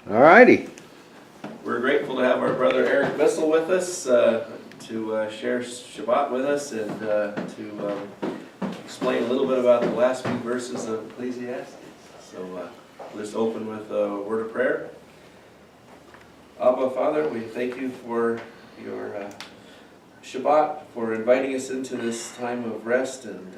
All righty. We're grateful to have our brother Eric Bissell with us to share Shabbat with us and to explain a little bit about the last few verses of Ecclesiastes. So let's open with a word of prayer. Abba, Father, we thank you for your Shabbat, for inviting us into this time of rest, and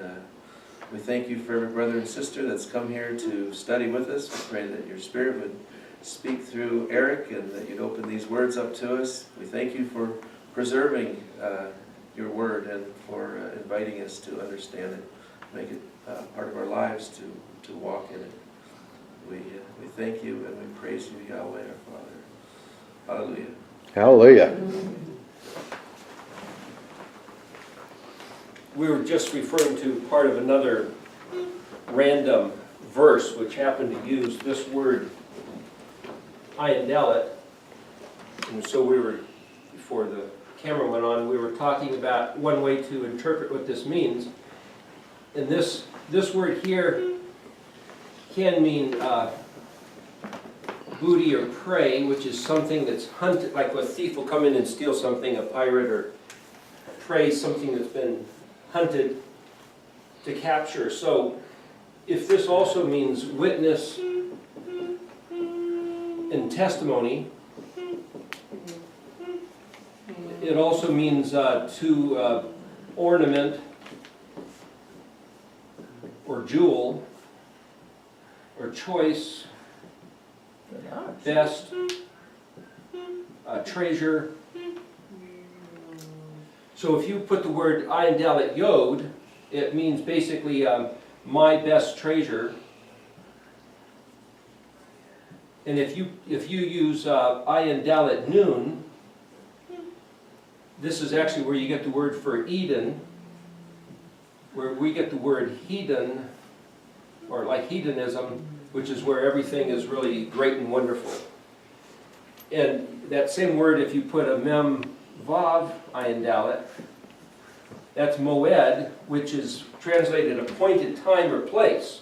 we thank you for every brother and sister that's come here to study with us. We pray that your Spirit would speak through Eric and that you'd open these words up to us. We thank you for preserving your word and for inviting us to understand it, make it part of our lives to walk in it. We thank you and we praise you, Yahweh, our Father. Hallelujah. Hallelujah. We were just referring to part of another random verse which happened to use this word aleph-bet. And so we were, before the camera went on, we were talking about one way to interpret what this means. And this word here can mean booty or prey, which is something that's hunted, like a thief will come in and steal something, a pirate, or prey, something that's been hunted to capture. So if this also means witness and testimony, it also means to ornament or jewel or choice, best, treasure. So if you put the word ayin yod, it means basically my best treasure. And if you use ayin nun, this is actually where you get the word for Eden, where we get the word hedon, or like hedonism, which is where everything is really great and wonderful. And that same word, if you put a mem vav ayin dalet, that's moed, which is translated appointed time or place.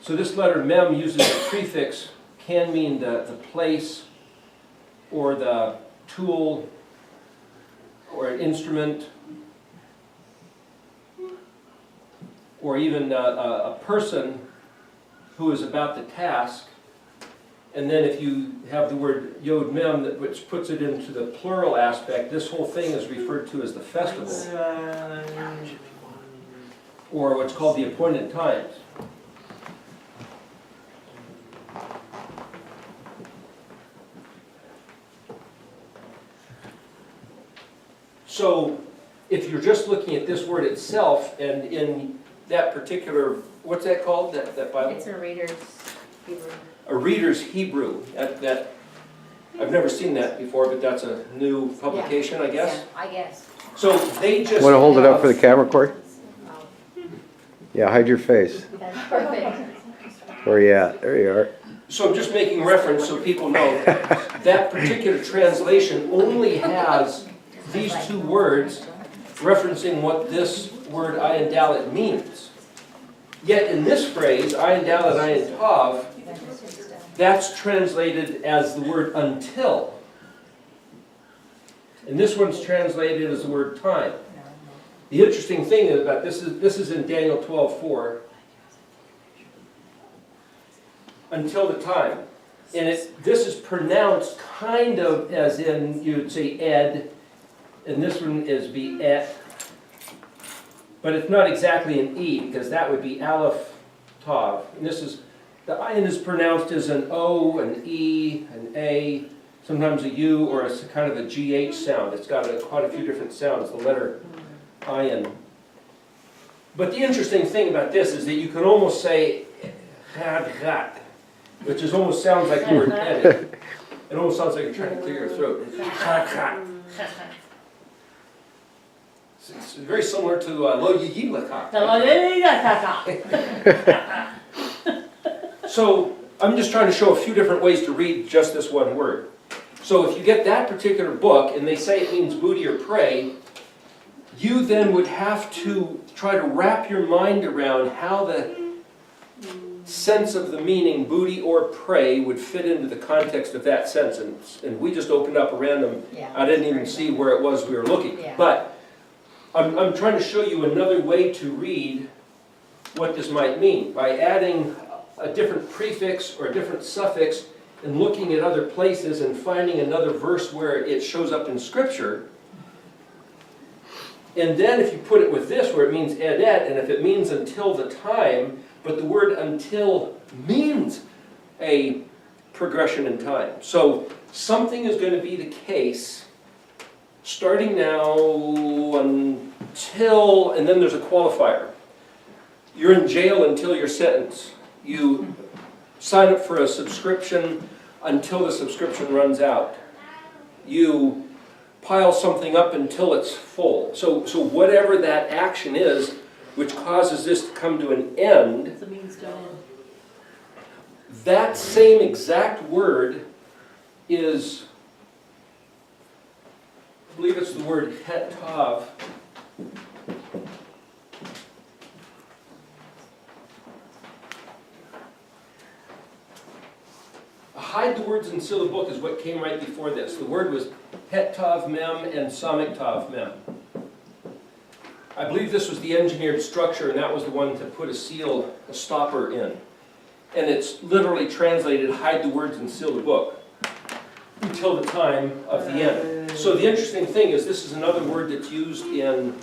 So this letter mem uses a prefix, can mean the place or the tool or an instrument or even a person who is about the task. And then if you have the word yod mem, which puts it into the plural aspect, this whole thing is referred to as the festival, or what's called the appointed times. So if you're just looking at this word itself, and in that particular, what's that called, that Bible? It's a reader's Hebrew. A reader's Hebrew. That I've never seen that before, but that's a new publication, I guess. Yeah, I guess. So they just Want to hold it up for the have- camera, Corey? Oh, Yeah, hide your face. that's perfect. Where you at? There you are. So I'm just making reference so people know that particular translation only has these two words referencing what this word ayin dalet means. Yet in this phrase, ayin dalet ayin tav, that's translated as the word until. And this one's translated as the word time. The interesting thing is about this is in Daniel 12:4. Until the time. And this is pronounced kind of as in, you would say ed, and this one is be et. But it's not exactly an E, because that would be aleph-tav. And this is, the ayin is pronounced as an O, an E, an A, sometimes a U, or a kind of a GH sound. It's got quite a few different sounds, the letter ayin. But the interesting thing about this is that you can almost say chad, which is almost sounds like the word edit. It almost sounds like you're trying to clear your throat. It's very similar to lo yiyilaka. So I'm just trying to show a few different ways to read just this one word. So if you get that particular book and they say it means booty or prey, you then would have to try to wrap your mind around how sense of the meaning booty or prey would fit into the context of that sense. And we just opened up a random, Yeah. I didn't even see where it was we were looking. Yeah. But I'm trying to show you another way to read what this might mean by adding a different prefix or a different suffix and looking at other places and finding another verse where it shows up in Scripture. And then if you put it with this where it means edet, and if it means until the time, but the word until means a progression in time. So something is going to be the case starting now until, and then there's a qualifier. You're in jail until your sentence. You sign up for a subscription until the subscription runs out. You pile something up until it's full. So whatever that action is, which causes this to come to an end, that same exact word is, I believe it's the word aleph-tav. Hide the words and seal the book is what came right before this. The word was het-tav mem and samik-tav mem. I believe this was the engineered structure, and that was the one to put a seal, a stopper in. And it's literally translated, hide the words and seal the book, until the time of the end. So the interesting thing is this is another word that's used in,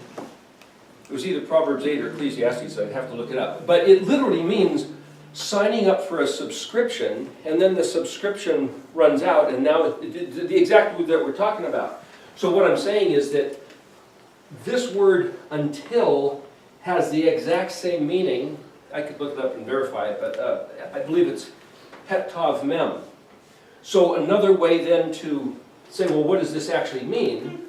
it was either Proverbs 8 or Ecclesiastes, I'd have to look it up. But it literally means signing up for a subscription, and then the subscription runs out, and now the exact word that we're talking about. So what I'm saying is that this word until has the exact same meaning. I could look it up and verify it, but I believe it's het-tav mem. So another way then to say, well, what does this actually mean?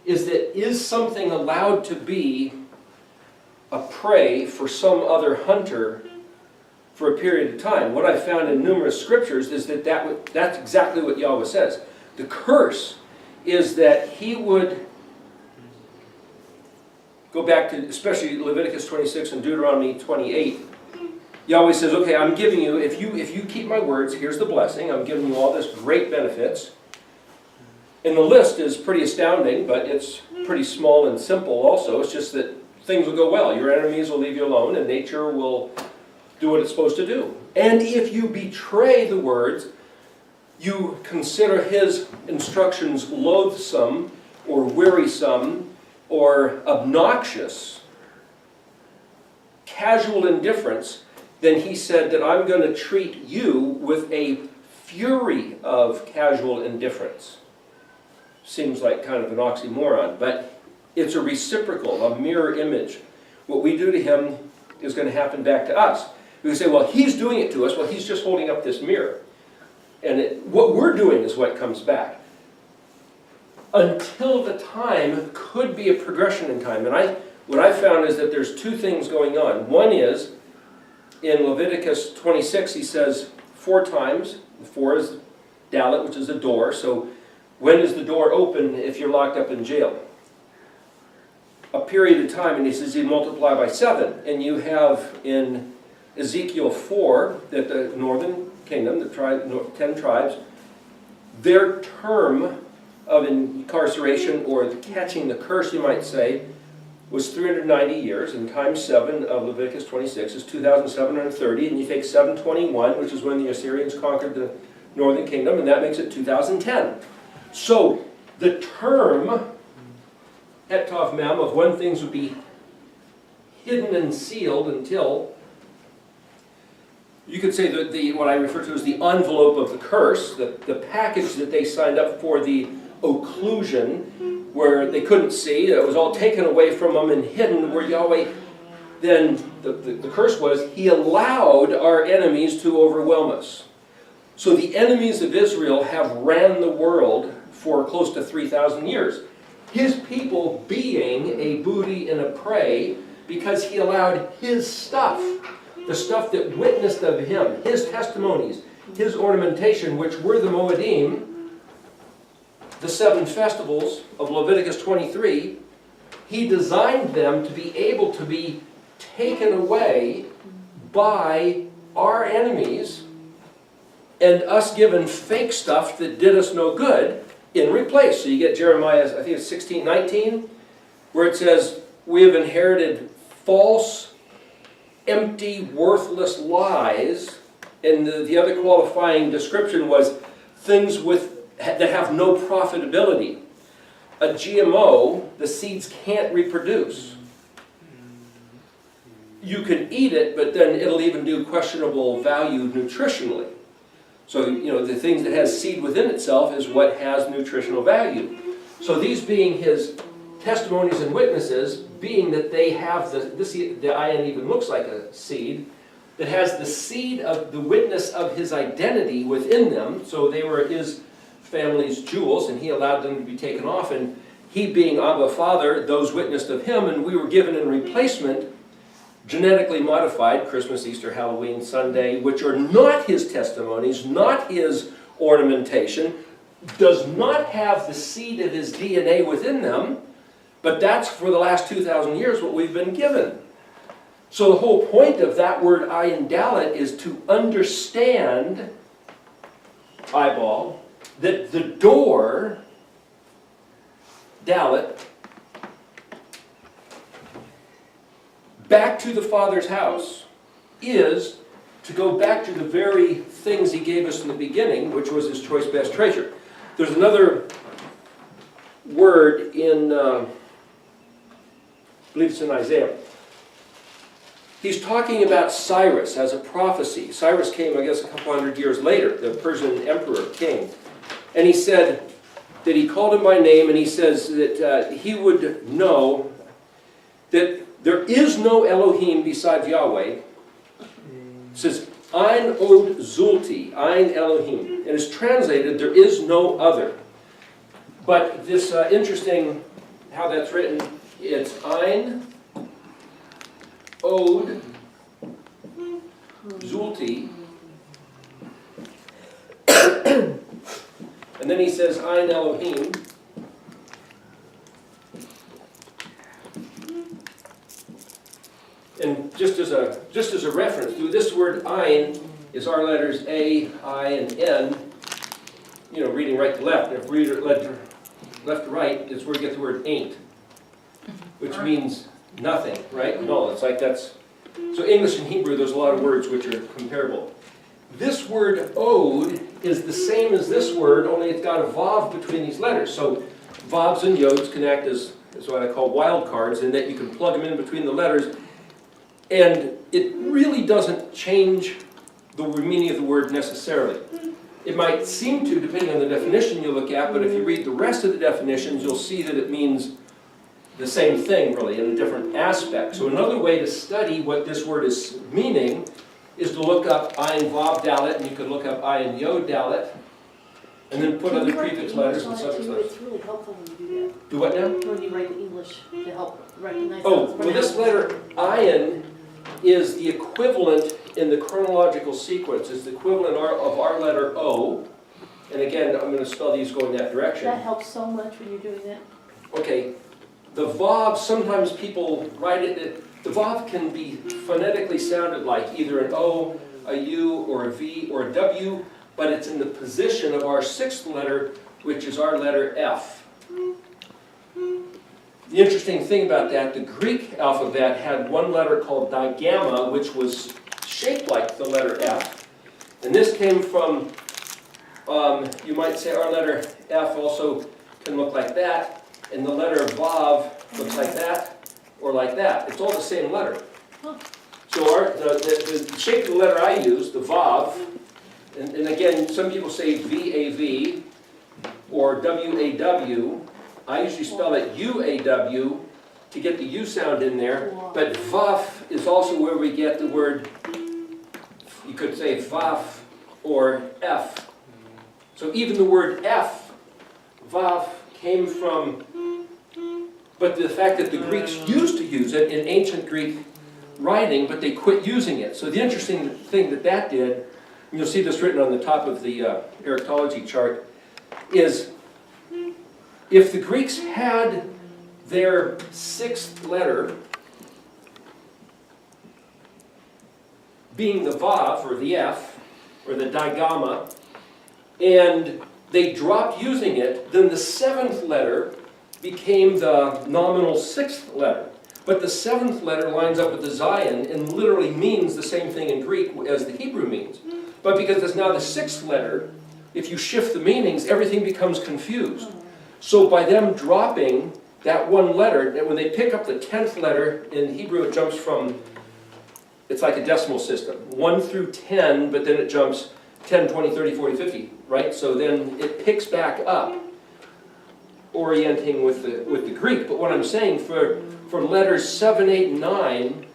Is something allowed to be a prey for some other hunter for a period of time? What I found in numerous scriptures is that's exactly what Yahweh says. The curse is that he would go back to, especially Leviticus 26 and Deuteronomy 28. Yahweh says, okay, I'm giving you, if you keep my words, here's the blessing. I'm giving you all this great benefits. And the list is pretty astounding, but it's pretty small and simple also. It's just that things will go well. Your enemies will leave you alone, and nature will do what it's supposed to do. And if you betray the words, you consider his instructions loathsome or wearisome or obnoxious, casual indifference, then he said that I'm going to treat you with a fury of casual indifference. Seems like kind of an oxymoron, but it's a reciprocal, a mirror image. What we do to him is going to happen back to us. We say, well, he's doing it to us. Well, he's just holding up this mirror. And what we're doing is what comes back. Until the time could be a progression in time. And what I found is that there's two things going on. One is, in Leviticus 26, he says 4 times. 4 is dalet, which is a door. So when is the door open if you're locked up in jail? A period of time, and he says you multiply by 7. And you have in Ezekiel 4 that the northern kingdom, the 10 tribes, their term of incarceration, or the catching the curse, you might say, was 390 years, and times 7 of Leviticus 26 is 2,730, and you take 721, which is when the Assyrians conquered the northern kingdom, and that makes it 2010. So the term het-tav mem of when things would be hidden and sealed until, you could say that what I refer to as the envelope of the curse, the package that they signed up for, the occlusion, where they couldn't see, it was all taken away from them and hidden, where Yahweh, then the curse was, he allowed our enemies to overwhelm us. So the enemies of Israel have ran the world for close to 3,000 years. His people being a booty and a prey, because he allowed his stuff, the stuff that witnessed of him, his testimonies, his ornamentation, which were the Moedim, the 7 festivals of Leviticus 23, he designed them to be able to be taken away by our enemies and us given fake stuff that did us no good in replace. So you get Jeremiah, I think it's 16:19, where it says, we have inherited false, empty, worthless lies. And the other qualifying description was things that have no profitability. A GMO, the seeds can't reproduce. You can eat it, but then it'll even do questionable value nutritionally. So, the things that has seed within itself is what has nutritional value. So these being his testimonies and witnesses, being that they have the ion even looks like a seed, that has the seed of the witness of his identity within them, so they were his family's jewels, and he allowed them to be taken off, and he being Abba Father, those witnessed of him, and we were given in replacement genetically modified Christmas, Easter, Halloween, Sunday, which are not his testimonies, not his ornamentation, does not have the seed of his DNA within them, but that's for the last 2,000 years what we've been given. So the whole point of that word ayin dalet is to understand, eyeball, that the door, dalet, back to the Father's house is to go back to the very things he gave us in the beginning, which was his choice best treasure. There's another word in, I believe it's in Isaiah. He's talking about Cyrus as a prophecy. Cyrus came, I guess, a couple hundred years later, the Persian emperor, king. And he said that he called him by name, and he says that he would know that there is no Elohim besides Yahweh. It says, Ein od zulti, Ein Elohim. And it's translated, there is no other. But this interesting, how that's written, it's Ein od zulti. And then he says, Ein Elohim. And just as a reference, this word ayin is our letters A, I, and N, reading right to left. If we read left to right, it's where we get the word ain't, which means nothing, right? No, it's like that's... So English and Hebrew, there's a lot of words which are comparable. This word od is the same as this word, only it's got a vav between these letters. So vavs and yods can act as what I call wild cards, in that you can plug them in between the letters. And it really doesn't change the meaning of the word necessarily. It might seem to, depending on the definition you look at, but if you read the rest of the definitions, you'll see that it means the same thing, really, in a different aspect. So another way to study what this word is meaning is to look up ayin vav dalet, and you could look up ayin yod dalet, and then put other prefix letters and suffix letters. It's really helpful when you do that. Do what now? When you write the English to help recognize. Oh, well, this letter ayin is the equivalent in the chronological sequence, is the equivalent of our letter O. And again, I'm going to spell these going that direction. That helps so much when you're doing that. Okay, the vav, sometimes people write it, the vav can be phonetically sounded like either an O, a U, or a V, or a W, but it's in the position of our sixth letter, which is our letter F. The interesting thing about that, the Greek alphabet had one letter called digamma, which was shaped like the letter F. And this came from, you might say our letter F also can look like that, and the letter Vav looks like that, or like that. It's all the same letter. So the shape of the letter I use, the Vav, and again, some people say V-A-V, or W-A-W. I usually spell it U-A-W to get the U sound in there, but Vaf is also where we get the word, you could say Vaf or F. So even the word F, Vaf, came from, but the fact that the Greeks used to use it in ancient Greek writing, but they quit using it. So the interesting thing that did, and you'll see this written on the top of the Erectology chart, is if the Greeks had their sixth letter being the vav, or the F, or the digamma, and they dropped using it, then the 7th letter became the nominal 6th letter. But the 7th letter lines up with the Zayin and literally means the same thing in Greek as the Hebrew means. But because it's now the 6th letter, if you shift the meanings, everything becomes confused. So by them dropping that one letter, when they pick up the 10th letter in Hebrew, it jumps from, it's like a decimal system, 1 through 10, but then it jumps 10, 20, 30, 40, 50, right? So then it picks back up, orienting with the Greek. But what I'm saying, for letters 7, 8, and 9,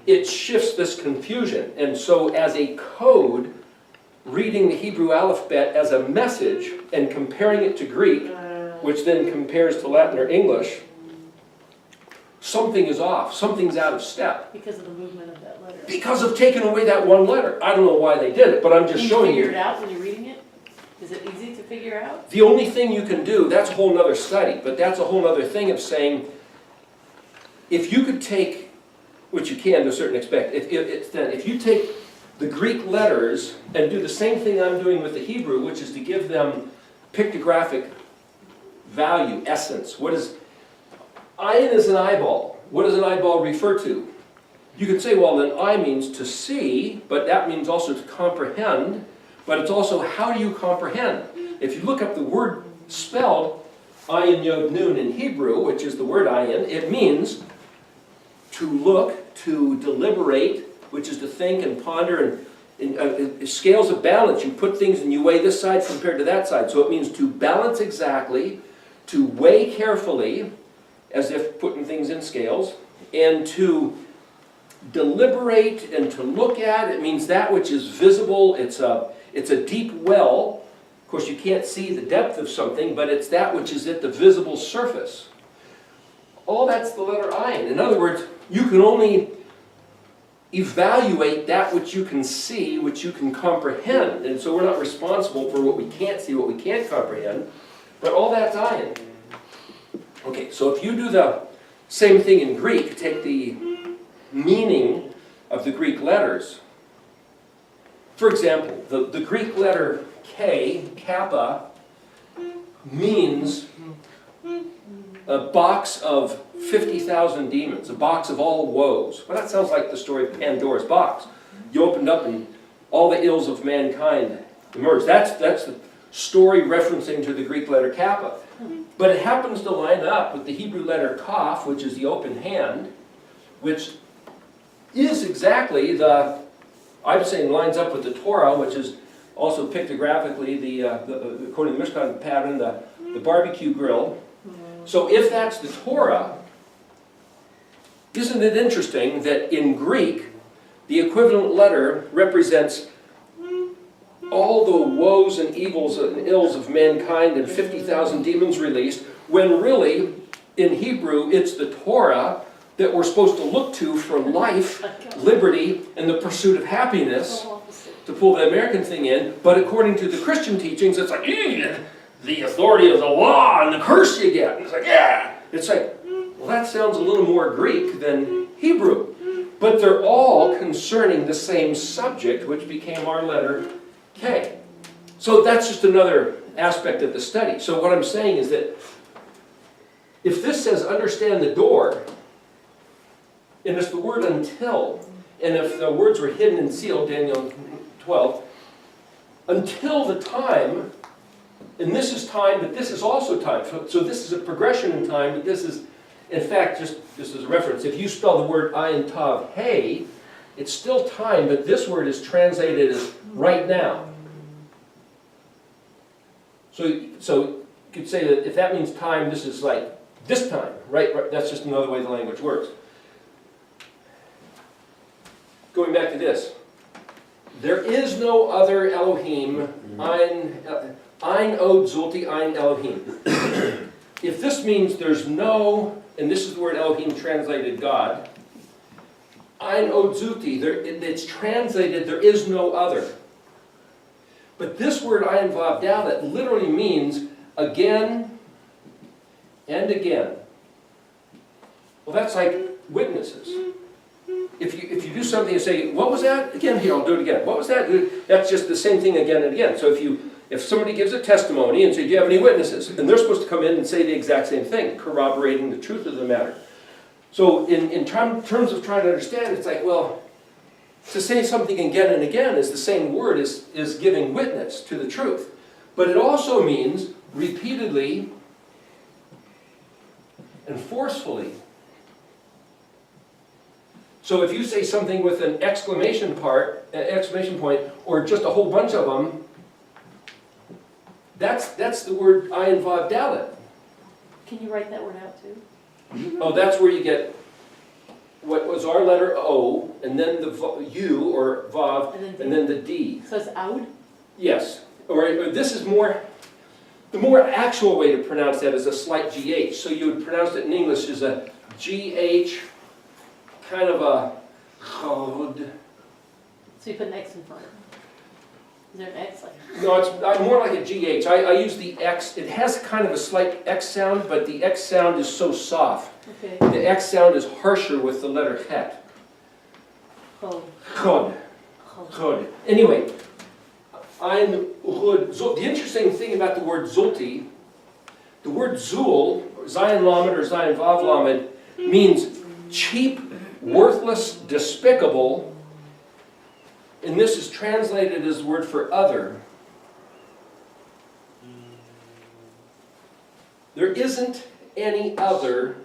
it shifts this confusion. And so as a code, reading the Hebrew aleph-bet as a message and comparing it to Greek, which then compares to Latin or English, something is off, something's out of step. Because of the movement of that letter. Because of taking away that one letter. I don't know why they did it, but I'm just Can you showing figure you. it out when you're reading it? Is it easy to figure out? The only thing you can do, that's a whole nother study, but that's a whole other thing of saying, if you could take, which you can to a certain extent, if you take the Greek letters and do the same thing I'm doing with the Hebrew, which is to give them pictographic value, essence. What is, ayin is an eyeball. What does an eyeball refer to? You could say, well, then eye means to see, but that means also to comprehend, but it's also how do you comprehend? If you look up the word spelled ayin yod nun in Hebrew, which is the word ayin, it means to look, to deliberate, which is to think and ponder, and scales of balance. You put things and you weigh this side compared to that side. So it means to balance exactly, to weigh carefully, as if putting things in scales, and to deliberate and to look at. It means that which is visible. It's a deep well. Of course, you can't see the depth of something, but it's that which is at the visible surface. All that's the letter ayin. In other words, you can only evaluate that which you can see, which you can comprehend. And so we're not responsible for what we can't see, what we can't comprehend, but all that's ayin. Okay, so if you do the same thing in Greek, take the meaning of the Greek letters. For example, the Greek letter K, kappa, means a box of 50,000 demons, a box of all woes. Well, that sounds like the story of Pandora's box. You opened up and all the ills of mankind emerged. That's the story referencing to the Greek letter kappa. But it happens to line up with the Hebrew letter kaf, which is the open hand, which is exactly I'm saying lines up with the Torah, which is also pictographically according to the Mishkan pattern, the barbecue grill. So if that's the Torah, isn't it interesting that in Greek, the equivalent letter represents all the woes and evils and ills of mankind and 50,000 demons released, when really, in Hebrew, it's the Torah that we're supposed to look to for life, liberty, and the pursuit of happiness, to pull the American thing in. But according to the Christian teachings, it's like, the authority of the law and the curse you get. It's like, yeah. It's like, well, that sounds a little more Greek than Hebrew. But they're all concerning the same subject, which became our letter K. So that's just another aspect of the study. So what I'm saying is that if this says understand the door, and it's the word until, and if the words were hidden and sealed, Daniel 12, until the time, and this is time, but this is also time. So this is a progression in time, but this is, in fact, just as a reference, if you spell the word ayin-tav, hey, it's still time, but this word is translated as right now. So you could say that if that means time, this is like this time, right? That's just another way the language works. Going back to this, there is no other Elohim, Ein Od Zulti Ein Elohim. If this means there's no, and this is the word Elohim translated God, Ein Od Zulti, it's translated there is no other. But this word Ayin Vav Dal, that literally means again and again. Well, that's like witnesses. if you do something and say, what was that? Again, here, I'll do it again. What was that? That's just the same thing again and again. So if somebody gives a testimony and says, do you have any witnesses? And they're supposed to come in and say the exact same thing, corroborating the truth of the matter. So in terms of trying to understand, it's like, well, to say something again and again is the same word as giving witness to the truth. But it also means repeatedly and forcefully. So if you say something with an exclamation point, or just a whole bunch of them, that's the word ayin vav dalet. Can you write that word out too? Oh, that's where you get what was our letter O, and then the U or vav, and then the D. So it's out? Yes. Or this is more, the more actual way to pronounce that is a slight GH. So you would pronounce it in English as a GH, kind of a chod. So you put an X in front of it. Is there an X like? No, it's more like a GH. I use the X. It has kind of a slight X sound, but the X sound is so soft. Okay. The X sound is harsher with the letter het. Chod. Chod. Chod. Anyway, the interesting thing about the word zulti, the word zul, Zayin Lamed or Zayin Vav Lamed, means cheap, worthless, despicable, and this is translated as the word for other. There isn't any other,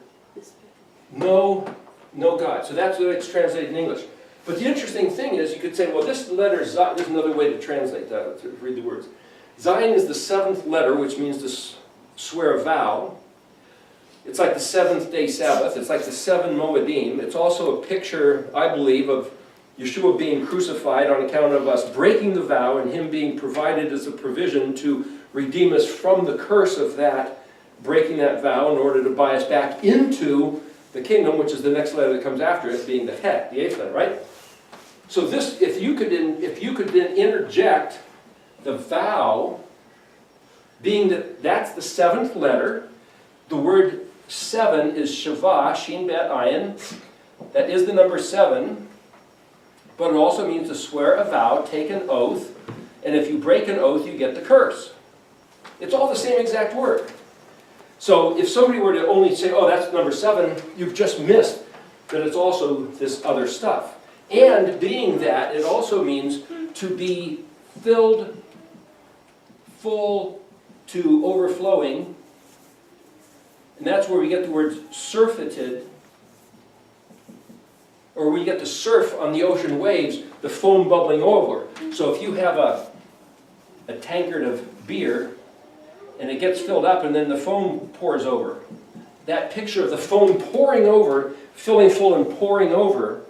no God. So that's what it's translated in English. But the interesting thing is, you could say, well, this letter, there's another way to translate that, to read the words. Zayin is the seventh letter, which means to swear a vow. It's like the seventh day Sabbath. It's like the 7 Moedim. It's also a picture, I believe, of Yeshua being crucified on account of us breaking the vow and Him being provided as a provision to redeem us from the curse of that, breaking that vow in order to buy us back into the kingdom, which is the next letter that comes after it, being the het, the 8th letter, right? So this, if you could then interject the vow, being that that's the 7th letter, the word 7 is Shavah, Shin Bet Ayin, that is the number 7, but it also means to swear a vow, take an oath, and if you break an oath, you get the curse. It's all the same exact word. So if somebody were to only say, oh, that's number 7, you've just missed that it's also this other stuff. And being that, it also means to be filled, full to overflowing. And that's where we get the word surfeited, or we get to surf on the ocean waves, the foam bubbling over. So if you have a tankard of beer, and it gets filled up, and then the foam pours over. That picture of the foam pouring over, filling full and pouring over,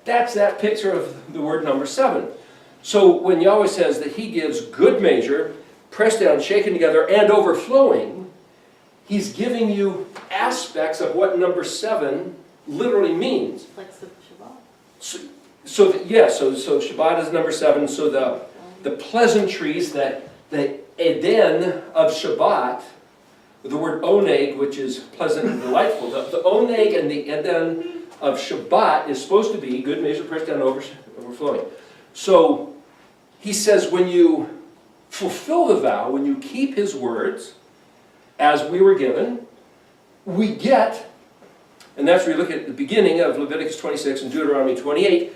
that's that picture of the word number 7. So when Yahweh says that He gives good measure, pressed down, shaken together, and overflowing, He's giving you aspects of what number 7 literally means. Like Shabbat. So Shabbat is number 7, so the pleasantries, that the Eden of Shabbat, the word oneg, which is pleasant and delightful, the oneg and the Eden of Shabbat is supposed to be good measure, pressed down, overflowing. So he says when you fulfill the vow, when you keep His words, as we were given, we get, and that's where you look at the beginning of Leviticus 26 and Deuteronomy 28,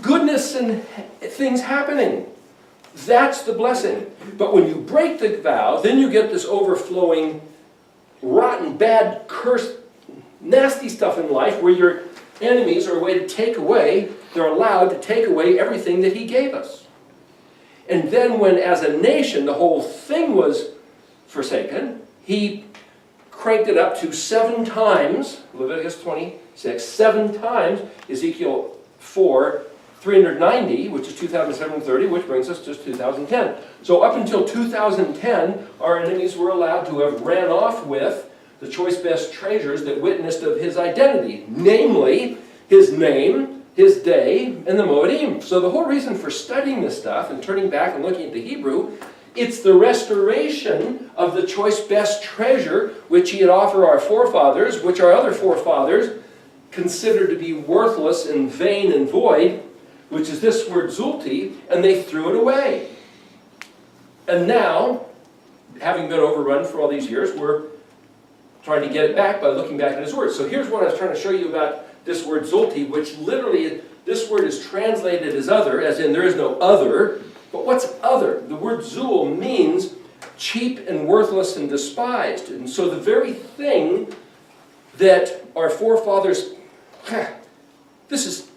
goodness and things happening. That's the blessing. But when you break the vow, then you get this overflowing, rotten, bad, cursed, nasty stuff in life where your enemies are a way to take away, they're allowed to take away everything that He gave us. And then when, as a nation, the whole thing was forsaken, He cranked it up to 7 times, Leviticus 26, 7 times, Ezekiel 4, 390, which is 2,730, which brings us to 2010. So up until 2010, our enemies were allowed to have ran off with the choice best treasures that witnessed of His identity, namely His name, His day, and the Moedim. So the whole reason for studying this stuff and turning back and looking at the Hebrew, it's the restoration of the choice best treasure which He had offered our forefathers, which our other forefathers considered to be worthless and vain and void, which is this word zulti, and they threw it away. And now, having been overrun for all these years, we're trying to get it back by looking back at his word. So here's what I was trying to show you about this word zulti, which literally, this word is translated as other, as in there is no other. But what's other? The word zul means cheap and worthless and despised. And so the very thing that our forefathers, this is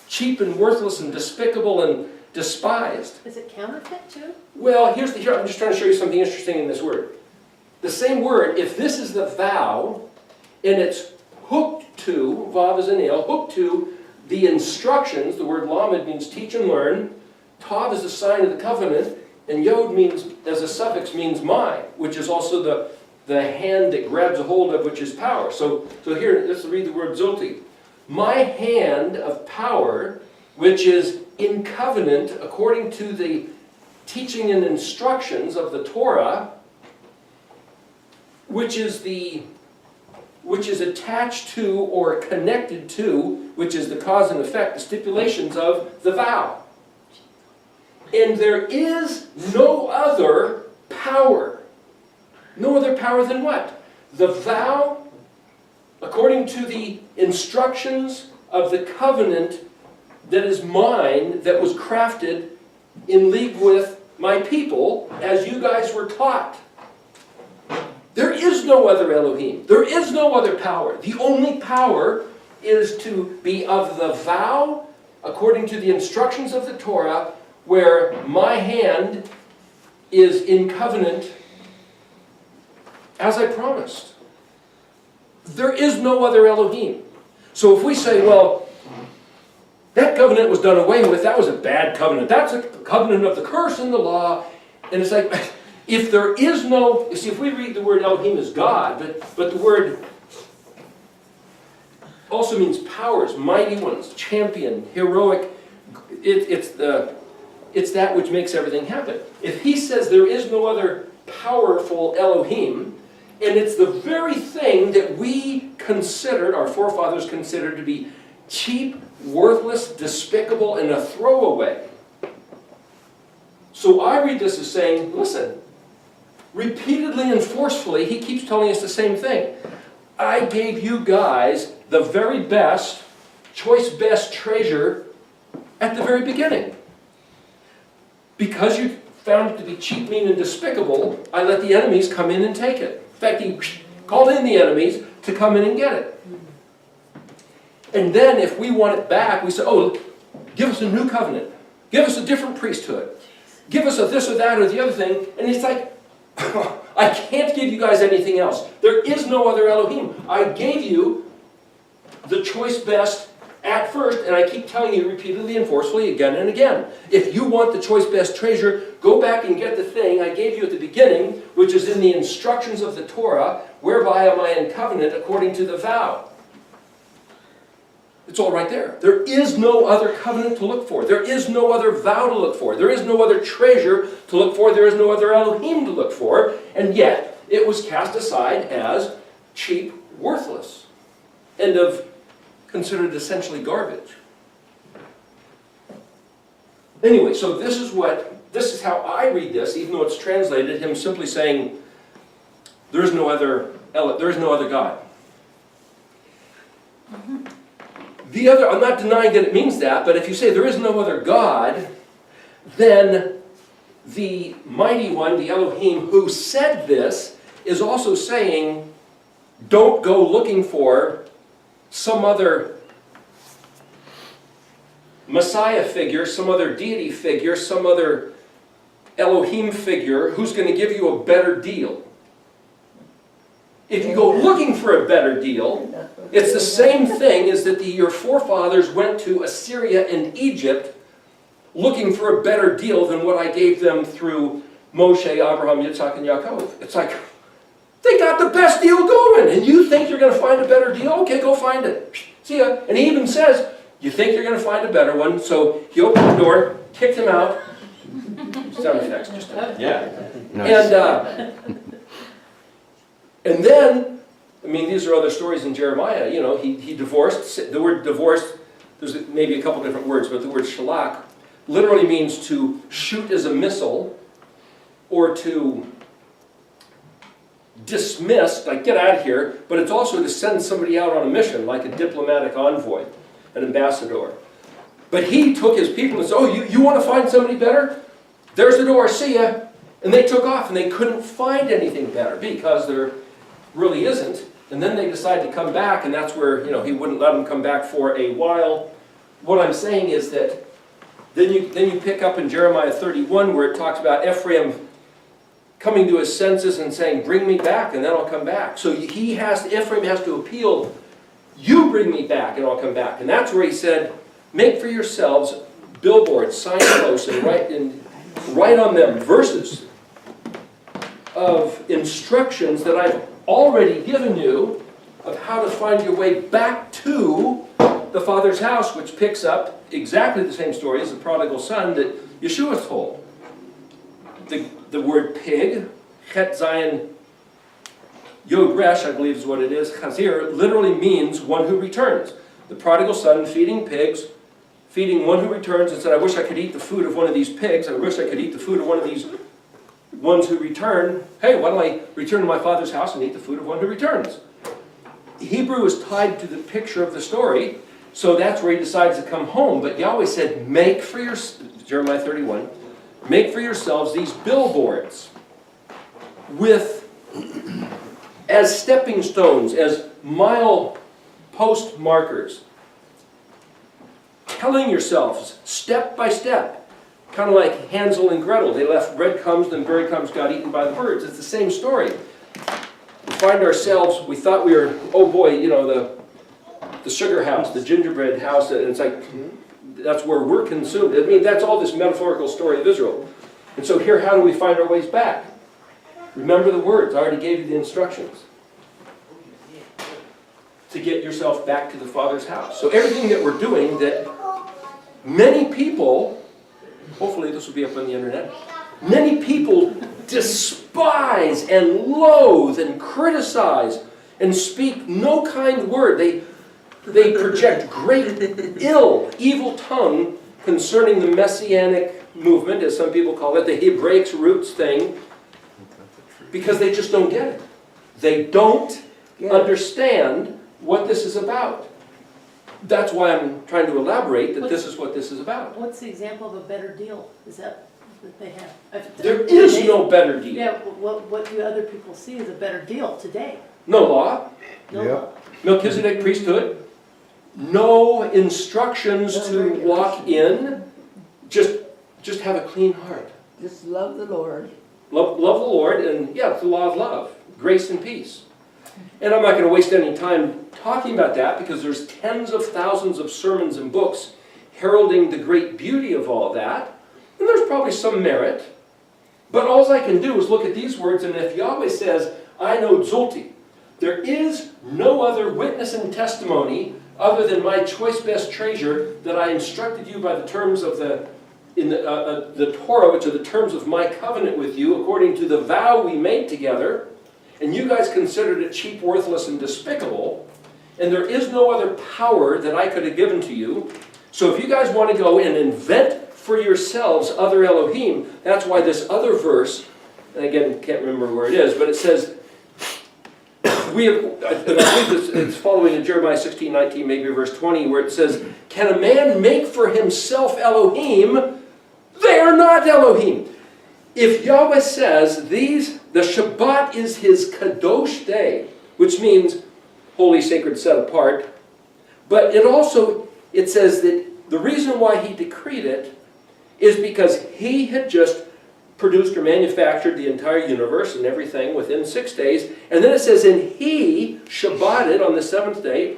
cheap and worthless and despicable and despised. Is it counterfeit too? Well, here I'm just trying to show you something interesting in this word. The same word, if this is the vow, and it's hooked to, vav is a nail, hooked to the instructions, the word lamed means teach and learn, tav is the sign of the covenant, and yod means, as a suffix, means my, which is also the hand that grabs a hold of, which is power. So here, let's read the word zulti. My hand of power, which is in covenant according to the teaching and instructions of the Torah, which is attached to or connected to, which is the cause and effect, the stipulations of the vow. And there is no other power. No other power than what? The vow, according to the instructions of the covenant that is mine, that was crafted in league with my people, as you guys were taught. There is no other Elohim. There is no other power. The only power is to be of the vow, according to the instructions of the Torah, where my hand is in covenant as I promised. There is no other Elohim. So if we say, well, that covenant was done away with, that was a bad covenant, that's a covenant of the curse and the law, and it's like, if there is no, you see, if we read the word Elohim as God, but the word also means powers, mighty ones, champion, heroic, it's that which makes everything happen. If he says there is no other powerful Elohim, and it's the very thing that we considered, our forefathers considered to be cheap, worthless, despicable, and a throwaway. So I read this as saying, listen, repeatedly and forcefully, he keeps telling us the same thing. I gave you guys the very best, choice best treasure at the very beginning. Because you found it to be cheap, mean, and despicable, I let the enemies come in and take it. In fact, he called in the enemies to come in and get it. And then if we want it back, we say, oh, give us a new covenant. Give us a different priesthood. Give us a this or that or the other thing. And it's like, I can't give you guys anything else. There is no other Elohim. I gave you the choice best at first, and I keep telling you repeatedly and forcefully again and again. If you want the choice best treasure, go back and get the thing I gave you at the beginning, which is in the instructions of the Torah, whereby am I in covenant according to the vow. It's all right there. There is no other covenant to look for. There is no other vow to look for. There is no other treasure to look for. There is no other Elohim to look for. And yet, it was cast aside as cheap, worthless, and considered essentially garbage. Anyway, so this is how I read this, even though it's translated, him simply saying, there is no other God. I'm not denying that it means that, but if you say there is no other God, then the mighty one, the Elohim, who said this, is also saying, don't go looking for some other Messiah figure, some other deity figure, some other Elohim figure who's going to give you a better deal. If you go looking for a better deal, it's the same thing as that your forefathers went to Assyria and Egypt looking for a better deal than what I gave them through Moshe, Abraham, Yitzhak, and Yaakov. It's like, they got the best deal going, and you think you're going to find a better deal? Okay, go find it. See ya. And he even says, you think you're going to find a better one, so he opened the door, kicked him out. Sound effects, just Yeah. Nice. And then, I mean, these are other stories in Jeremiah. You know, he divorced. The word divorced, there's maybe a couple different words, but the word shalak literally means to shoot as a missile or to dismiss, like get out of here, but it's also to send somebody out on a mission, like a diplomatic envoy, an ambassador. But he took his people and said, oh, you want to find somebody better? There's the door, see ya. And they took off, and they couldn't find anything better because there really isn't. And then they decided to come back, and that's where, you know, he wouldn't let them come back for a while. What I'm saying is that then you pick up in Jeremiah 31 where it talks about Ephraim coming to his senses and saying, bring me back, and then I'll come back. So Ephraim has to appeal, you bring me back, and I'll come back. And that's where he said, make for yourselves billboards, signposts, and write on them verses of instructions that I've already given you of how to find your way back to the Father's house, which picks up exactly the same story as the prodigal son that Yeshua told. The word pig, chet zayin yod resh, I believe is what it is, chazir, literally means one who returns. The prodigal son feeding pigs, feeding one who returns and said, I wish I could eat the food of one of these pigs. I wish I could eat the food of one of these ones who return. Hey, why don't I return to my father's house and eat the food of one who returns? Hebrew is tied to the picture of the story, so that's where he decides to come home. But Yahweh said, Jeremiah 31, make for yourselves these billboards as stepping stones, as mile post markers, telling yourselves step by step, kind of like Hansel and Gretel. They left breadcrumbs, then breadcrumbs got eaten by the birds. It's the same story. We find ourselves, we thought we were, oh boy, you know, the sugar house, the gingerbread house, and it's like, that's where we're consumed. I mean, that's all this metaphorical story of Israel. And so here, how do we find our ways back? Remember the words. I already gave you the instructions. To get yourself back to the Father's house. So everything that we're doing that many people, hopefully this will be up on the internet, many people despise and loathe and criticize and speak no kind word. They project great evil tongue concerning the Messianic movement, as some people call it, the Hebraic roots thing, because they just don't get it. They don't understand what this is about. That's why I'm trying to elaborate that this is what this is about. What's the example of a better deal? Is that they have? There is no better deal. Yeah, what do other people see as a better deal today? No law, No Yep. law. Melchizedek priesthood, no instructions to walk in, just have a clean heart. Just love the Lord. Love the Lord, and yeah, it's the law of love, grace and peace. And I'm not going to waste any time talking about that because there's tens of thousands of sermons and books heralding the great beauty of all that. And there's probably some merit. But all I can do is look at these words, and if Yahweh says, I know Zulti, there is no other witness and testimony other than my choice best treasure that I instructed you by the terms of the Torah, which are the terms of my covenant with you, according to the vow we made together, and you guys considered it cheap, worthless, and despicable, and there is no other power that I could have given to you. So if you guys want to go and invent for yourselves other Elohim, that's why this other verse, and again, can't remember where it is, but it says, I believe it's following in Jeremiah 16:19, maybe verse 20, where it says, can a man make for himself Elohim? They are not Elohim. If Yahweh says the Shabbat is his kadosh day, which means holy, sacred, set apart, but it says that the reason why he decreed it is because he had just produced or manufactured the entire universe and everything within 6 days, and then it says, and he Shabbated on the seventh day,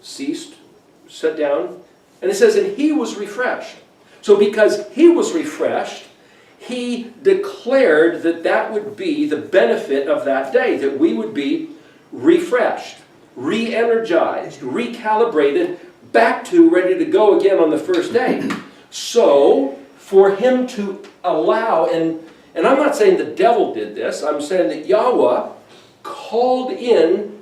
ceased, sat down, and it says, and he was refreshed. So because he was refreshed, he declared that that would be the benefit of that day, that we would be refreshed, re-energized, recalibrated, back to ready to go again on the first day. So, for him to allow, and I'm not saying the devil did this, I'm saying that Yahweh called in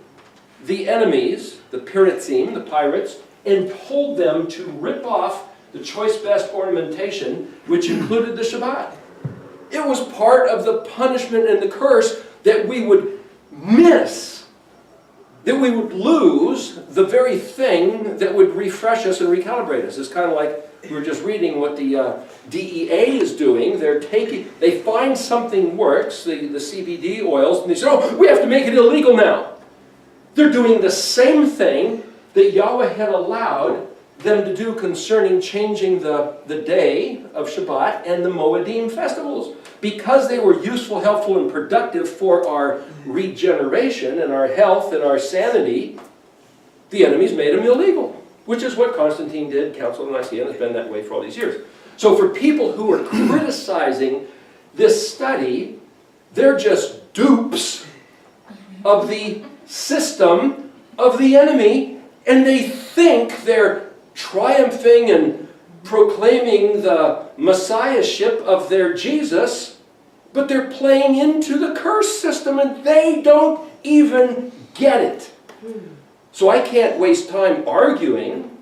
the enemies, the piratzim, the pirates, and told them to rip off the choice best ornamentation, which included the Shabbat. It was part of the punishment and the curse that we would miss, that we would lose the very thing that would refresh us and recalibrate us. It's kind of like we were just reading what the DEA is doing. They find something works, the CBD oils, and they say, oh, we have to make it illegal now. They're doing the same thing that Yahweh had allowed them to do concerning changing the day of Shabbat and the Moedim festivals. Because they were useful, helpful, and productive for our regeneration and our health and our sanity, the enemies made them illegal, which is what Constantine did, Council of Nicaea, and has been that way for all these years. So for people who are criticizing this study, they're just dupes of the system of the enemy, and they think they're triumphing and proclaiming the messiahship of their Jesus, but they're playing into the curse system and they don't even get it. So I can't waste time arguing.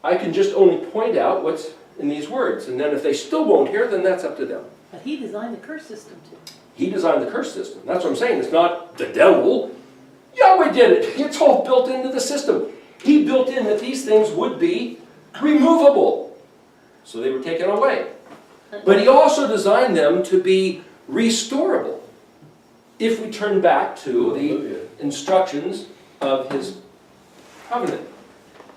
I can just only point out what's in these words. And then if they still won't hear, then that's up to them. But he designed the curse system too. He designed the curse system. That's what I'm saying. It's not the devil. Yahweh did it. It's all built into the system. He built in that these things would be removable. So they were taken away. But he also designed them to be restorable. If we turn back to the instructions of his covenant.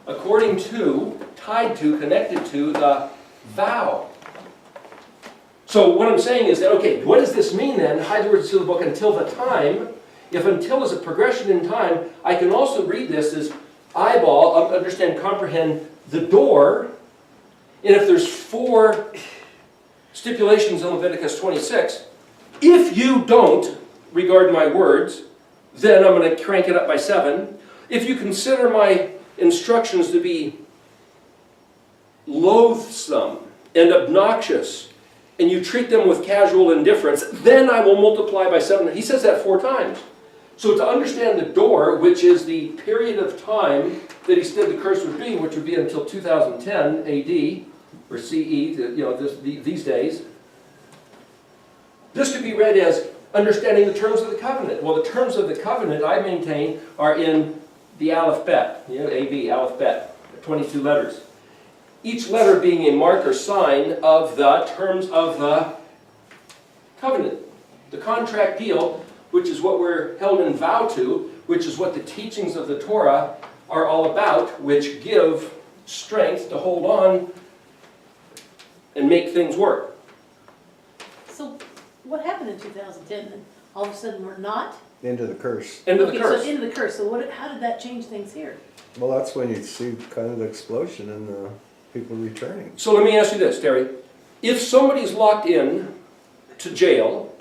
According to, tied to, connected to the vow. So what I'm saying is that, okay, what does this mean then? Hide the words to the book until the time. If until is a progression in time, I can also read this as eyeball, understand, comprehend the door. And if there's 4 stipulations in Leviticus 26, if you don't regard my words, then I'm going to crank it up by 7. If you consider my instructions to be loathsome and obnoxious, and you treat them with casual indifference, then I will multiply by 7. He says that 4 times. So to understand the door, which is the period of time that he said the curse would be, which would be until 2010 AD, or CE, these days, this could be read as understanding the terms of the covenant. Well, the terms of the covenant, I maintain, are in the aleph-bet, AB, aleph-bet, 22 letters. Each letter being a mark or sign of the terms of the covenant. The contract deal, which is what we're held in vow to, which is what the teachings of the Torah are all about, which give strength to hold on and make things work. So what happened in 2010 then? All of a sudden we're not? Into the curse. End of the Okay, curse. so into the curse. So how did that change things here? Well, that's when you see kind of the explosion and the people returning. So let me ask you this, Terry. If somebody's locked in to jail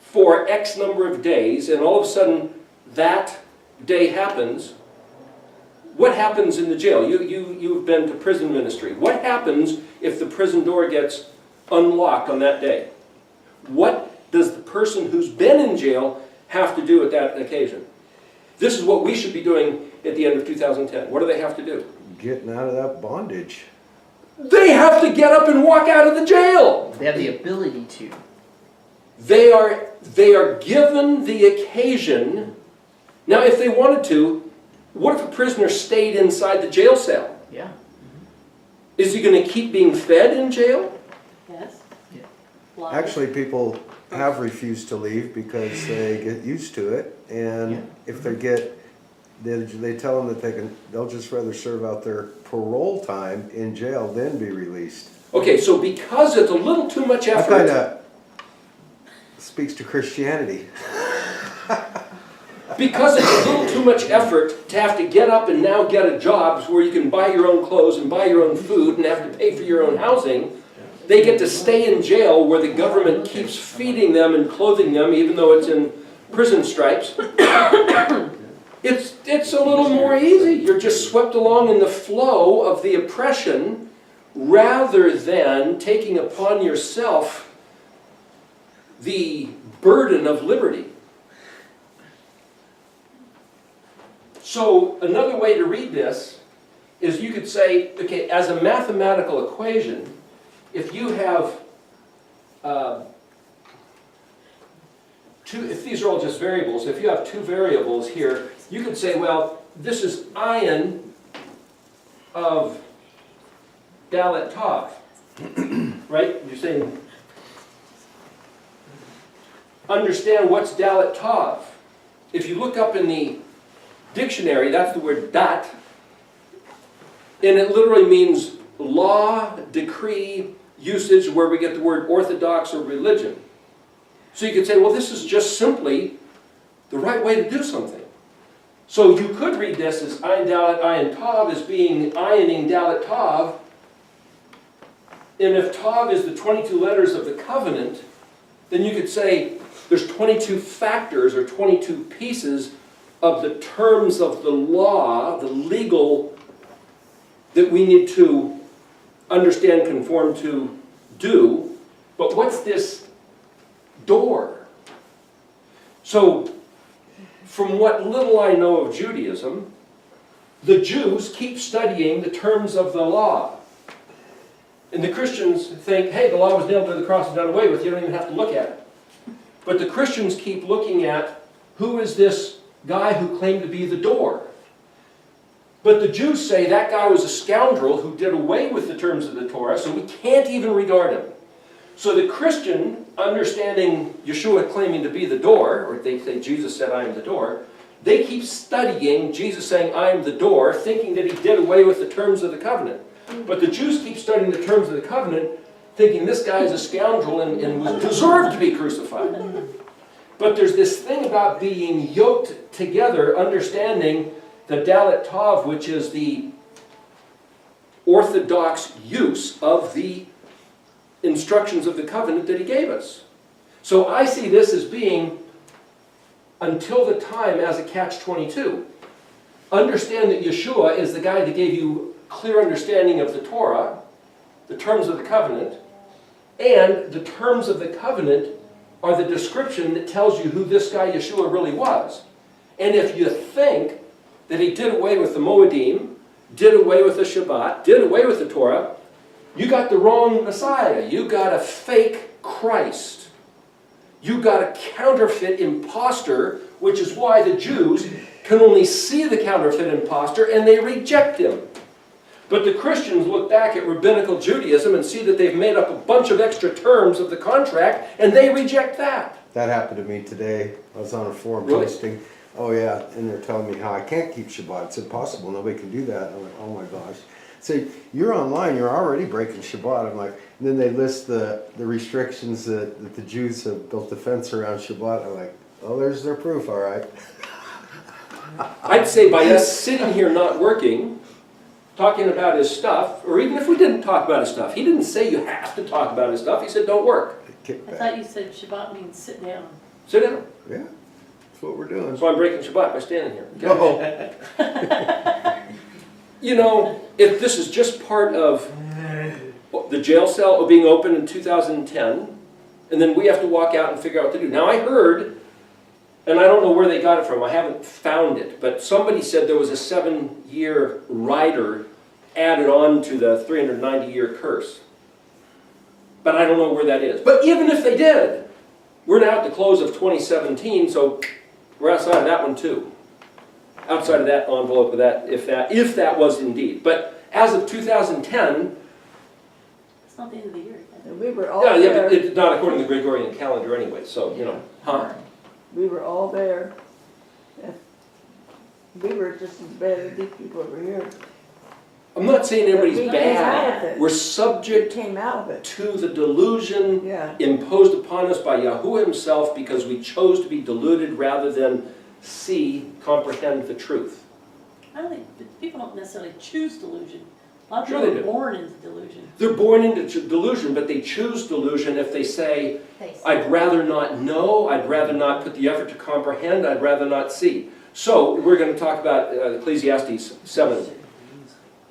for X number of days, and all of a sudden that day happens, what happens in the jail? You've been to prison ministry. What happens if the prison door gets unlocked on that day? What does the person who's been in jail have to do at that occasion? This is what we should be doing at the end of 2010. What do they have to do? Getting out of that bondage. They have to get up and walk out of the jail. They have the ability to. They are given the occasion. Now, if they wanted to, what if a prisoner stayed inside the jail cell? Yeah. Is he going to keep being fed in jail? Yes? Yeah. Lies. Actually, people have refused to leave because they get used to it, and Yeah. if they tell them that they'll just rather serve out their parole time in jail than be released. Okay, so because it's a little too much That effort. kind of speaks to Christianity. Because it's a little too much effort to have to get up and now get a job where you can buy your own clothes and buy your own food and have to pay for your own housing, they get to stay in jail where the government keeps feeding them and clothing them even though it's in prison stripes. It's a little more easy. You're just swept along in the flow of the oppression rather than taking upon yourself the burden of liberty. So another way to read this is you could say, okay, as a mathematical equation, if you have if these are all just variables, if you have two variables here, you could say, well, this is ion of aleph-tav, right? You're saying, understand what's aleph-tav. If you look up in the dictionary, that's the word dat, and it literally means law, decree, usage, where we get the word orthodox or religion. So you could say, well, this is just simply the right way to do something. So you could read this as ayin dalet ayin tav as being ioning dalet tav, and if tav is the 22 letters of the covenant, then you could say there's 22 factors or 22 pieces of the terms of the law, the legal, that we need to understand, conform to, do. But what's this door? So, from what little I know of Judaism, the Jews keep studying the terms of the law. And the Christians think, hey, the law was nailed to the cross and done away with, you don't even have to look at it. But the Christians keep looking at, who is this guy who claimed to be the door? But the Jews say that guy was a scoundrel who did away with the terms of the Torah, so we can't even regard him. So the Christian, understanding Yeshua claiming to be the door, or they say Jesus said, I am the door, they keep studying Jesus saying, I am the door, thinking that he did away with the terms of the covenant. But the Jews keep studying the terms of the covenant, thinking this guy is a scoundrel and was deserved to be crucified. But there's this thing about being yoked together, understanding the dalet tav, which is the orthodox use of the instructions of the covenant that he gave us. So I see this as being, until the time, as a catch-22. Understand that Yeshua is the guy that gave you clear understanding of the Torah, the terms of the covenant, and the terms of the covenant are the description that tells you who this guy Yeshua really was. And if you think that he did away with the Moedim, did away with the Shabbat, did away with the Torah, you got the wrong Messiah. You got a fake Christ. You got a counterfeit impostor, which is why the Jews can only see the counterfeit impostor and they reject him. But the Christians look back at rabbinical Judaism and see that they've made up a bunch of extra terms of the contract and they reject that. That happened to me today. I was on a forum Really? posting. Oh yeah, and they're telling me how I can't keep Shabbat. It's impossible. Nobody can do that. I'm like, oh my gosh. Say, you're online. You're already breaking Shabbat. I'm like, and then they list the restrictions that the Jews have built a fence around Shabbat. I'm like, oh, there's their proof. All right. I'd say by us sitting here not working, talking about his stuff, or even if we didn't talk about his stuff, he didn't say you have to talk about his stuff. He said don't work. Kick I back. thought you said Shabbat means sit down. Sit down. Yeah, that's what we're doing. So I'm breaking Shabbat by standing here. Oh, You know, if this is just part of the jail cell being open in 2010, and then we have to walk out and figure out what to do. Now I heard, and I don't know where they got it from, I haven't found it, but somebody said there was a 7-year rider added on to the 390-year curse. But I don't know where that is. But even if they did, we're now at the close of 2017, so we're outside of that one too. Outside of that envelope of that, if that was indeed. But as of 2010, It's not the end of the year. And we were all yeah, but there. it's not according to the Gregorian calendar anyway, so, you know, huh? We were all there. Yeah. We were just as bad as these people over here. I'm not saying everybody's We came out of bad. it. We're We subject came out of it. to the delusion Yeah. imposed upon us by Yahuwah himself because we chose to be deluded rather than comprehend the truth. I don't think, people don't necessarily choose delusion. A lot of Sure people they are do. born into delusion. They're born into delusion, but they choose delusion if they say, They say. I'd rather not know, I'd rather not put the effort to comprehend, I'd rather not see. So we're going to talk about Ecclesiastes 7,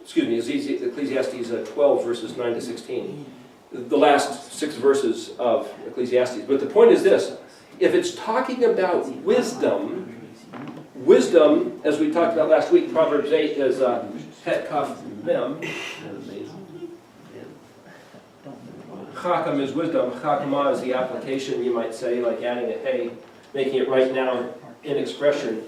excuse me, Ecclesiastes 12 verses 9 to 16. The last 6 verses of Ecclesiastes. But the point is this, if it's talking about wisdom, wisdom, as we talked about last week, Proverbs 8 is het kaf mem. Chacham is wisdom. Chachma is the application, you might say, like adding a hey, making it right now in expression.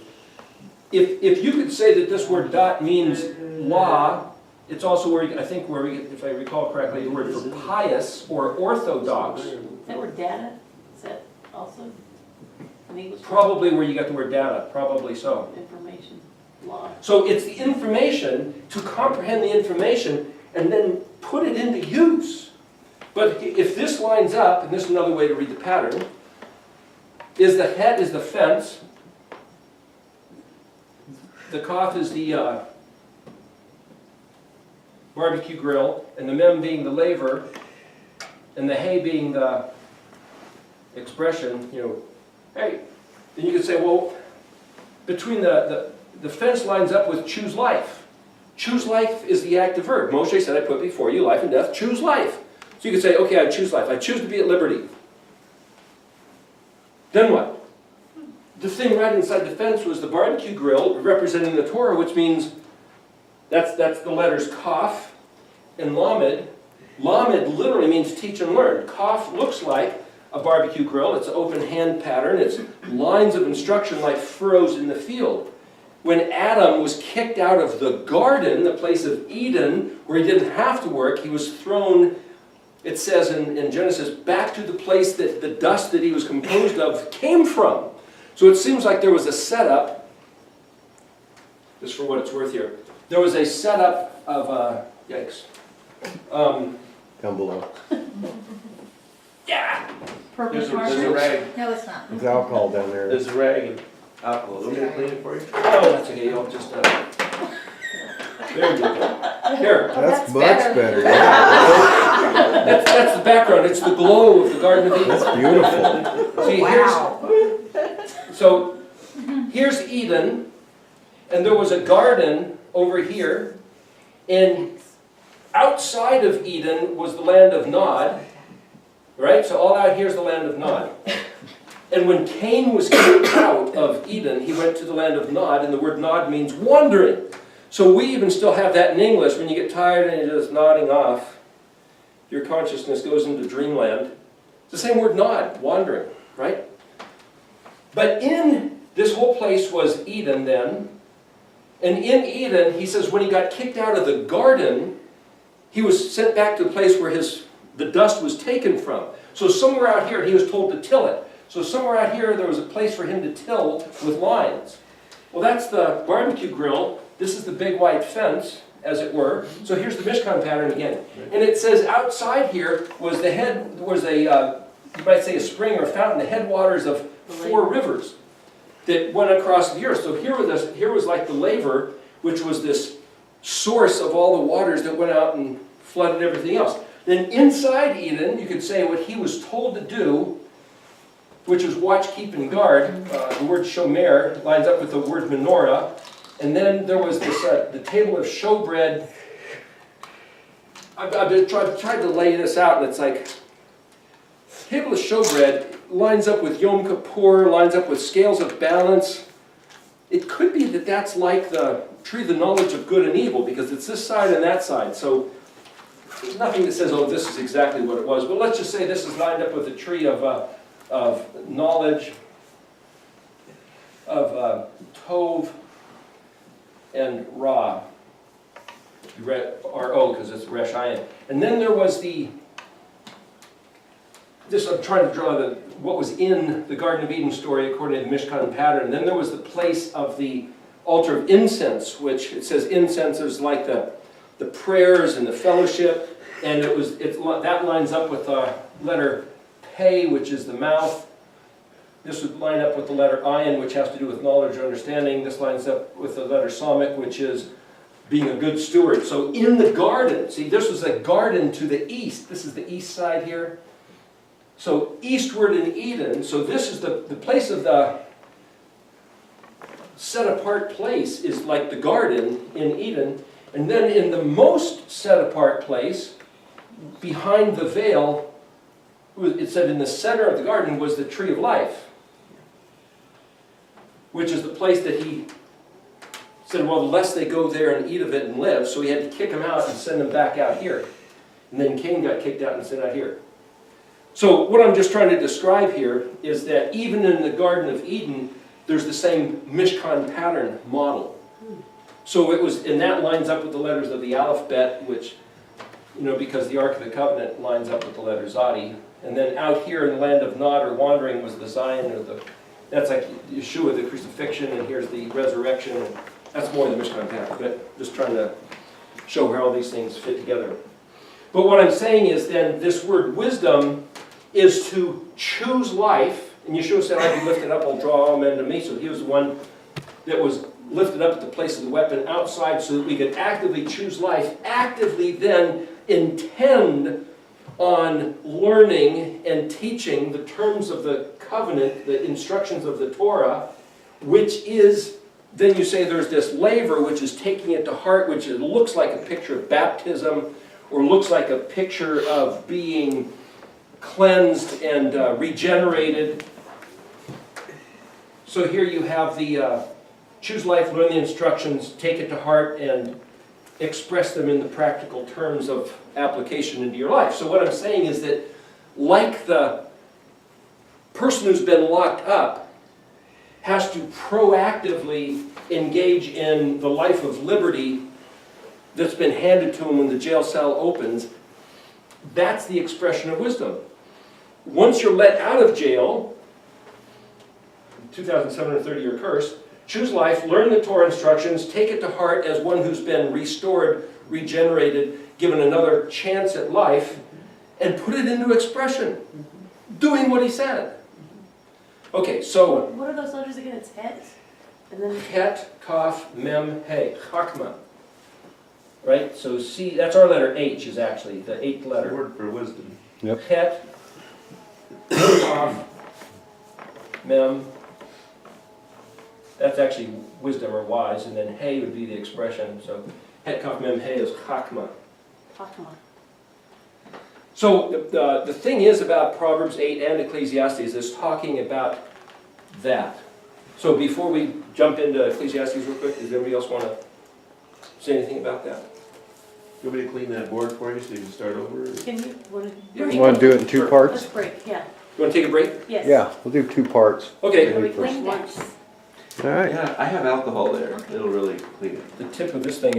If you could say that this word dot means law, it's also where I think where we get, if I recall correctly, the word for pious or orthodox. Is that word data? Is that also an English? word? Probably where you got the word data. Probably so. Information, law. So it's the information, to comprehend the information and then put it into use. But if this lines up, and this is another way to read the pattern, is the het is the fence, the kaf is the barbecue grill, and the mem being the laver, and the hey being the expression, hey, then you could say, well, between the fence lines up with choose life. Choose life is the active verb. Moshe said, I put before you life and death, choose life. So you could say, okay, I choose life. I choose to be at liberty. Then what? The thing right inside the fence was the barbecue grill representing the Torah, which means that's the letters Kaf and Lamed. Lamed literally means teach and learn. Kaf looks like a barbecue grill. It's an open hand pattern. It's lines of instruction like furrows in the field. When Adam was kicked out of the garden, the place of Eden, where he didn't have to work, he was thrown, it says in Genesis, back to the place that the dust that he was composed of came from. So it seems like there was a setup, just for what it's worth here, there was a setup of, yikes. Down below. Yeah! Purpose There's a marker? rag. No, it's not. There's alcohol down there. There's a rag and alcohol. Want me to clean it for you? Oh, that's okay, I'll just, there you go. Here, That's much better. better. Yeah. that's the background, it's the glow of the Garden of Eden. That's beautiful. See, so here's Eden, and there was a garden over here, and outside of Eden was the land of Nod, right? So all out here is the land of Nod. And when Cain was kicked out of Eden, he went to the land of Nod, and the word Nod means wandering. So we even still have that in English. When you get tired and you're just nodding off, your consciousness goes into dreamland. It's the same word nod, wandering, right? But in this whole place was Eden then. And in Eden, he says, when he got kicked out of the garden, he was sent back to the place where the dust was taken from. So somewhere out here, he was told to till it. So somewhere out here, there was a place for him to till with lines. Well, that's the barbecue grill. This is the big white fence, as it were. So here's the Mishkan pattern again. And it says outside here was you might say a spring or a fountain, the headwaters of 4 rivers that went across the earth. So here was like the laver, which was this source of all the waters that went out and flooded everything else. Then inside Eden, you could say what he was told to do, which was watch, keep, and guard. The word shomer lines up with the word menorah. And then there was this, the table of showbread. I've tried to lay this out, and it's like, table of showbread lines up with Yom Kippur, lines up with scales of balance. It could be that that's like the tree of the knowledge of good and evil, because it's this side and that side. So there's nothing that says, oh, this is exactly what it was. But let's just say this is lined up with the tree of knowledge, of Tov, and Ra. R-O, because it's Resh Ayin. And then there was I'm trying to draw what was in the Garden of Eden story according to the Mishkan pattern. And then there was the place of the altar of incense, which it says incense is like the prayers and the fellowship. And that lines up with the letter Pei, which is the mouth. This would line up with the letter Ayin, which has to do with knowledge or understanding. This lines up with the letter Samik, which is being a good steward. So in the garden, see, this was a garden to the east. This is the east side here. So eastward in Eden, so this is the place of the set-apart place is like the garden in Eden. And then in the most set-apart place, behind the veil, it said in the center of the garden was the tree of life. which is the place that he said, well, lest they go there and eat of it and live, so he had to kick them out and send them back out here. And then Cain got kicked out and sent out here. So what I'm just trying to describe here is that even in the Garden of Eden, there's the same Mishkan pattern model. So it was, and that lines up with the letters of the aleph-bet, which, you know, because the Ark of the Covenant lines up with the letter Zadi. And then out here in the land of Nod or wandering was the Zion, or the, that's like Yeshua, the crucifixion, and here's the resurrection. And that's more the Mishkan pattern, but just trying to show how all these things fit together. But what I'm saying is then this word wisdom is to choose life. And Yeshua said, I be lifted up, I'll draw all men to me. So he was the one that was lifted up at the place of the weapon outside so that we could actively choose life, actively then intend on learning and teaching the terms of the covenant, the instructions of the Torah, which is, then you say there's this laver, which is taking it to heart, which it looks like a picture of baptism, or looks like a picture of being cleansed and regenerated. So here you have the choose life, learn the instructions, take it to heart, and express them in the practical terms of application into your life. So what I'm saying is that, like the person who's been locked up has to proactively engage in the life of liberty that's been handed to him when the jail cell opens, that's the expression of wisdom. Once you're let out of jail, 2,730-year curse, choose life, learn the Torah instructions, take it to heart as one who's been restored, regenerated, given another chance at life, and put it into expression, doing what he said. Okay, so What are those letters again? It's het, and then Het, Kaf, Mem, He, Chakma. Right? So see, that's our letter H is actually the 8th letter. Word for wisdom. Het, Kaf, Mem. That's actually wisdom or wise, and then He would be the expression. So Het, Kaf, Mem, He is Chakma. Chakma. So the thing is about Proverbs 8 and Ecclesiastes is talking about that. So before we jump into Ecclesiastes real quick, does anybody else want to say anything about that? You want me to clean that board for you so you can start over? Can you, Yeah. You want to do it in two Sure. parts? let's break, yeah, You want to take a break? yes. Yeah, we'll do 2 parts. Okay. Are we clean once? All right. Yeah, I have alcohol there. Okay. It'll really clean it. The tip of this thing